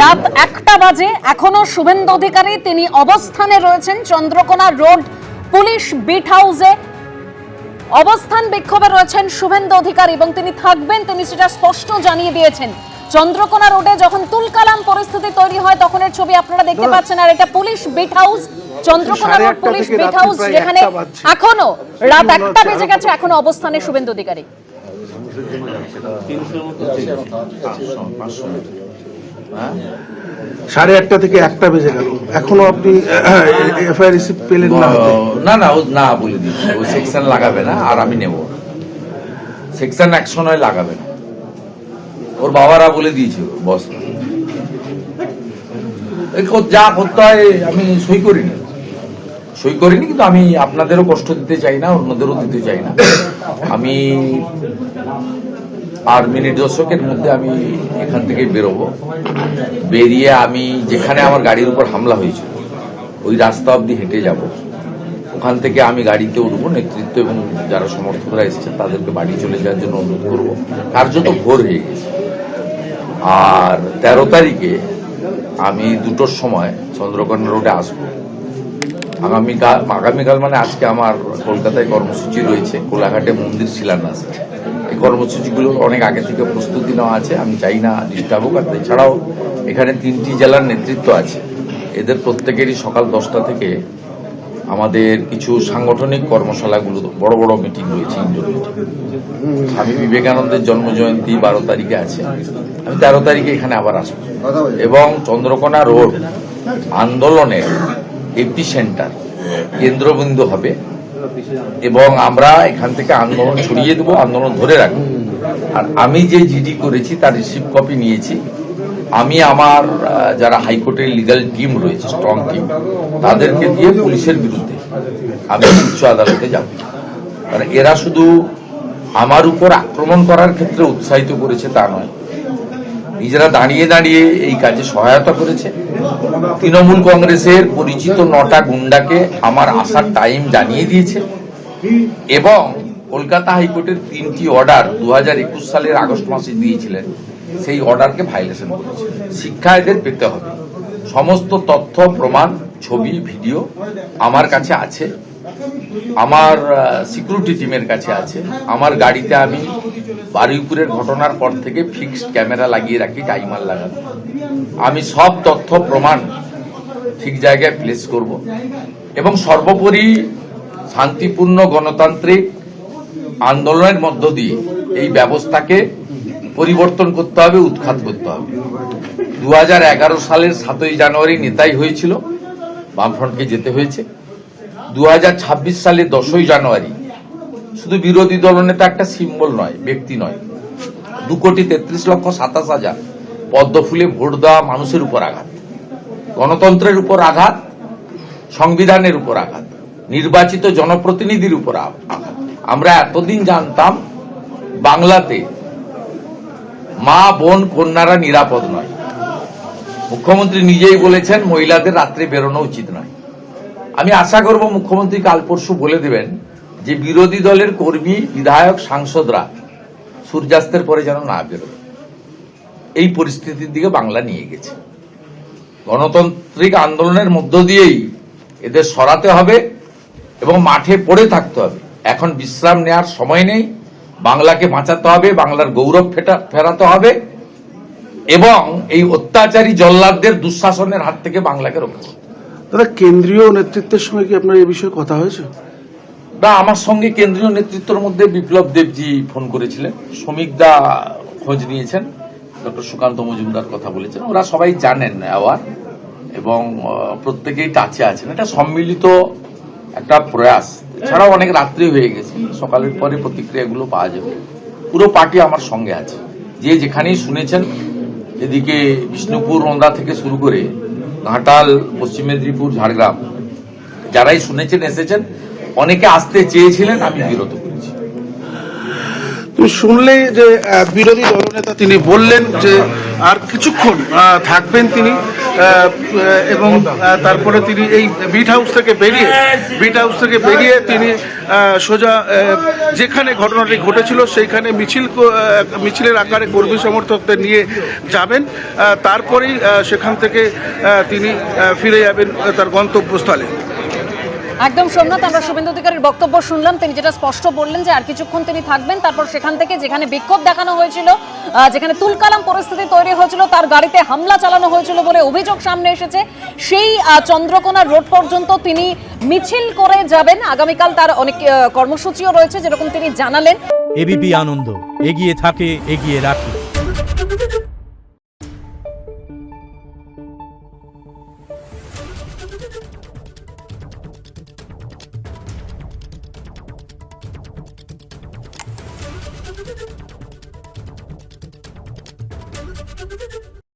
রাত 1টা বাজে এখনো শুভেন্দু অধিকারী তিনি অবস্থানে রয়েছেন চন্দ্রকোনা রোড পুলিশ বিট হাউসে অবস্থান বিক্ষোভে রয়েছেন শুভেন্দু অধিকারী এবং তিনি থাকবেন, তিনি সেটা স্পষ্ট জানিয়ে দিয়েছেন। চন্দ্রকোনা রোডে যখন তুলকালাম পরিস্থিতি তৈরি হয় তখনের ছবি আপনারা দেখতে পাচ্ছেন, আর এটা police bit house, Chandrakona road police bit house, যেখানে এখনো রাত 1টা বেজে গেছে, এখনো অবস্থানে শুভেন্দু অধিকারী। সাড়ে 1টা থেকে 1টা বেজে গেল, এখনো আপনি এফআইআর রিসিপ্ট পেলেন না? না বলে দিচ্ছি, ও সেকশন লাগাবে না আর আমি নেব সেকশন অ্যাকশন হয় লাগাবে না, ওর বাবারা বলে দিয়েছিল বস যা করতে হয়। আমি সই করিনি কিন্তু আমি আপনাদেরও কষ্ট দিতে চাই না, অন্যদেরও দিতে চাই না। আমি আর মিনিট 10-এর মধ্যে আমি এখান থেকে বেরোবো, বেরিয়ে আমি যেখানে আমার গাড়ির উপর হামলা হয়েছিল ওই রাস্তা অব্দি হেঁটে যাব, ওখান থেকে আমি গাড়িতে উঠবো, নেতৃত্ব এবং যারা সমর্থকরা এসেছে তাদেরকে বাড়ি চলে যাওয়ার জন্য অনুরোধ করবো। কার্যত ভোর হয়ে গেছে। আর 13 তারিখে আমি 2টোর সময় চন্দ্রকোনা রোডে আসবো। আগামীকাল মানে আজকে আমার কলকাতায় কর্মসূচি রয়েছে, কোলাঘাটে মন্দির শিলান্যাস। এই কর্মসূচিগুলো অনেক আগে থেকে প্রস্তুতি নেওয়া আছে, আমি চাই না ডিস্টার্ব হোক। আর এছাড়াও এখানে 3টি জেলার নেতৃত্ব আছে, এদের প্রত্যেকেরই সকাল 10টা থেকে আমাদের কিছু সাংগঠনিক কর্মশালাগুলো, বড় বড় মিটিং রয়েছে, ইনডোর মিটিং। স্বামী বিবেকানন্দের জন্মজয়ন্তী 12 তারিখে আছে, আমি 13 তারিখে এখানে আবার আসবো এবং চন্দ্রকোনা রোড আন্দোলনের এপি সেন্টার কেন্দ্রবিন্দু হবে এবং আমরা এখান থেকে আন্দোলন ছড়িয়ে দেবো, আন্দোলন ধরে রাখবো। আর আমি যে জিডি করেছি তার রিসিভ কপি নিয়েছি। আমি আমার যারা হাইকোর্টের লিগাল টিম রয়েছে, স্ট্রং টিম, তাদেরকে দিয়ে পুলিশের বিরুদ্ধে আমি উচ্চ আদালতে যাব। কারণ এরা শুধু আমার উপর আক্রমণ করার ক্ষেত্রে উৎসাহিত করেছে তা নয়, নিজেরা দাঁড়িয়ে দাঁড়িয়ে এই কাজে সহায়তা করেছে। তৃণমূল কংগ্রেসের পরিচিত 9টা গুন্ডাকে আমার আসার টাইম জানিয়ে দিয়েছে এবং কলকাতা হাইকোর্টের 3টি অর্ডার 2021 সালের আগস্ট মাসে দিয়েছিলেন, সেই অর্ডারকে ভাইলেশন করেছে। শিক্ষা এদের পেতে হবে। সমস্ত তথ্য প্রমাণ, ছবি, ভিডিও আমার কাছে আছে, আমার সিকিউরিটি টিমের কাছে আছে। আমার গাড়িতে আমি বারুইপুরের ঘটনার পর থেকে ফিক্সড ক্যামেরা লাগিয়ে রাখি, টাইমার লাগানো। আমি সব তথ্য প্রমাণ ঠিক জায়গায় প্লেস করব এবং সর্বোপরি শান্তিপূর্ণ গণতান্ত্রিক আন্দোলনের মধ্য দিয়ে এই ব্যবস্থাকে পরিবর্তন করতে হবে, উৎখাত করতে হবে। 2011 সালের 7ই জানুয়ারি নেতাই হয়েছিল, বামফ্রন্টকে যেতে হয়েছে। 2026 সালে 10ই জানুয়ারি শুধু বিরোধী দলনেতা একটা সিম্বল নয়, ব্যক্তি নয়, 2,33,27,000 পদ্ম ফুলে ভোট দেওয়া মানুষের উপর আঘাত, গণতন্ত্রের উপর আঘাত, সংবিধানের উপর আঘাত, নির্বাচিত জনপ্রতিনিধির উপর আঘাত। আমরা এতদিন জানতাম বাংলাতে মা, বোন, কন্যারা নিরাপদ নয়। মুখ্যমন্ত্রী নিজেই বলেছেন মহিলাদের রাত্রে বেরোনো উচিত নয়। আমি আশা করব মুখ্যমন্ত্রী কাল পরশু বলে দেবেন যে বিরোধী দলের কর্মী, বিধায়ক, সাংসদরা সূর্যাস্তের পরে যেন না বেরোয়। এই পরিস্থিতির দিকে বাংলা নিয়ে গেছে। গণতান্ত্রিক আন্দোলনের মধ্য দিয়েই এদের সরাতে হবে এবং মাঠে পড়ে থাকতে হবে। এখন বিশ্রাম নেওয়ার সময় নেই। বাংলাকে বাঁচাতে হবে, বাংলার গৌরব ফেরাতে হবে এবং এই অত্যাচারী জল্লাদদের দুঃশাসনের হাত থেকে বাংলাকে রক্ষা করতে হবে। দাদা, কেন্দ্রীয় নেতৃত্বের সঙ্গে কি আপনার এই বিষয়ে কথা হয়েছে? না, আমার সঙ্গে কেন্দ্রীয় নেতৃত্বের মধ্যে বিপ্লব দেবজি ফোন করেছিলেন, শ্রমিক দা খোঁজ নিয়েছেন, ডক্টর সুকান্ত মজুমদার কথা বলেছেন, ওরা সবাই জানেন অ্যাওয়ার এবং প্রত্যেকেই টাচে আছেন। এটা সম্মিলিত একটা প্রয়াস, এছাড়াও অনেক রাত্রি হয়ে গেছে, সকালের পরে প্রতিক্রিয়াগুলো পাওয়া যাবে। পুরো পার্টি আমার সঙ্গে আছে, যে যেখানেই শুনেছেন, এদিকে বিষ্ণুপুর রোন্দা থেকে শুরু করে ঘাটাল, পশ্চিম মেদিনীপুর, ঝাড়গ্রাম, যারাই শুনেছেন এসেছেন। অনেকে আসতে চেয়েছিলেন, আমি বিরত করেছি। তুমি শুনলে যে বিরোধী দলনেতা তিনি বললেন যে আর কিছুক্ষণ থাকবেন তিনি, এবং তারপরে তিনি এই বিট হাউস থেকে বেরিয়ে তিনি সোজা যেখানে ঘটনাটি ঘটেছিল সেইখানে মিছিলের আকারে কর্মী সমর্থকদের নিয়ে যাবেন। তারপরেই সেখান থেকে তিনি ফিরে যাবেন তার গন্তব্যস্থলে। একদম সোমনাথ, আমরা শুভেন্দু অধিকারীর বক্তব্য শুনলাম। তিনি যেটা স্পষ্ট বললেন যে আর কিছুক্ষণ তিনি থাকবেন, তারপর সেখান থেকে যেখানে বিক্ষোভ দেখানো হয়েছিল, যেখানে তুলকালাম পরিস্থিতি তৈরি হয়েছিল, তার গাড়িতে হামলা চালানো হয়েছিল বলে অভিযোগ সামনে এসেছে, সেই চন্দ্রকোনা রোড পর্যন্ত তিনি মিছিল করে যাবেন। আগামীকাল তার অনেক কর্মসূচিও রয়েছে, যেরকম তিনি জানালেন। এবিপি আনন্দ, এগিয়ে থাকে, এগিয়ে রাখে।